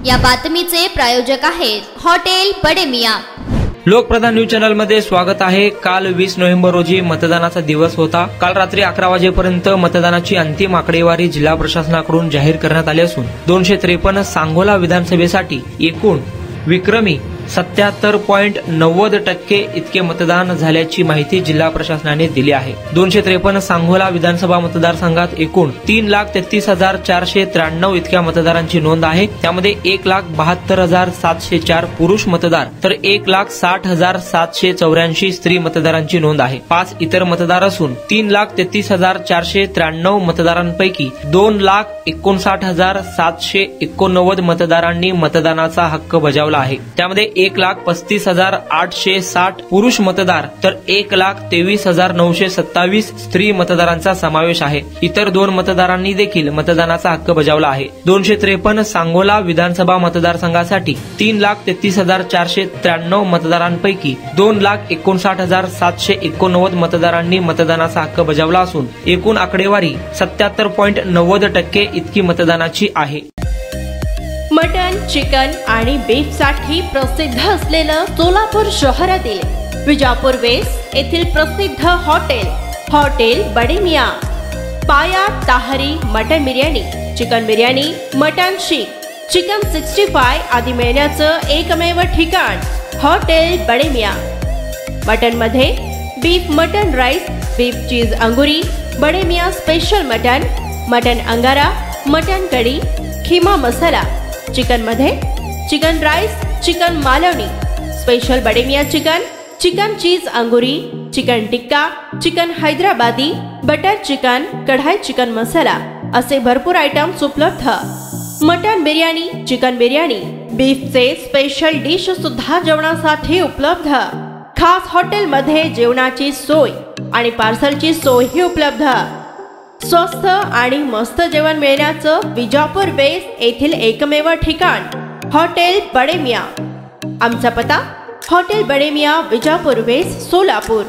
या बातमीचे प्रायोजक आहेत हॉटेल बडे मियां। लोकप्रधान न्यूज चॅनल मध्ये स्वागत आहे। काल 20 नोव्हेंबर रोजी मतदानाचा दिवस होता। काल रात्री 11 वाजेपर्यंत मतदानाची अंतिम आकडेवारी जिल्हा प्रशासनाकडून जाहीर करण्यात आली असून 253 सांगोला विधानसभेसाठी एकूण विक्रमी 77.90% इतके मतदान झाल्याची माहिती जिल्हा प्रशासनाने दिली आहे। 253 सांगोला विधानसभा मतदारसंघात एकूण 3,33,493 इतक्या मतदारांची नोंद आहे। त्यामध्ये 1,72,704 पुरुष मतदार तर 1,60,784 स्त्री मतदारांची नोंद आहे। 5 इतर मतदार असून 3,33,493 मतदारांपैकी 2,59,789 मतदारांनी मतदानाचा हक्क बजावला आहे। त्यामध्ये 1,35,860 पुरुष मतदार तर 1,23,927 स्त्री मतदारांचा समावेश आहे। इतर 2 मतदारांनी देखील मतदानाचा हक्क बजावला आहे। 253 सांगोला विधानसभा मतदारसंघासाठी 3,33,493 मतदारांपैकी 2,59,789 मतदारांनी मतदानाचा हक्क बजावला असून एकूण आकडेवारी 77.90% इतकी मतदानाची आहे। मटन, चिकन आणि बीफ साठी प्रसिद्ध असलेलं सोलापूर शहरातील विजापूर वेस्ट येथील प्रसिद्ध हॉटेल बडे मियां। पाया, ताहरी, mutton biryani, chicken biryani, mutton seekh, chicken 65 आदी मिळण्याचं एकमेव ठिकाण हॉटेल बडे मियां। मटन मध्ये beef mutton rice, beef cheese अंगुरी, बडे मियां स्पेशल मटन अंगारा, मटन कढी, खिमा मसाला। चिकन मध्ये chicken rice, chicken Malvani, special Bade Miyan chicken cheese अंगुरी, chicken tikka, chicken Hyderabadi, butter chicken, kadai chicken masala असे भरपूर आयटम्स उपलब्ध। मटन बिर्याणी, चिकन बिर्याणी, बीफचे स्पेशल डिश सुद्धा जेवणासाठी उपलब्ध। खास हॉटेलमध्ये जेवणाची सोय आणि पार्सलची सोयही उपलब्ध। स्वस्त आणि मस्त जेवण मिळण्याचं विजापूर वेस्ट येथील एकमेव ठिकाण हॉटेल बडे मियां। आमचा पत्ता हॉटेल बडे मियां, विजापूर वेस्ट, सोलापूर।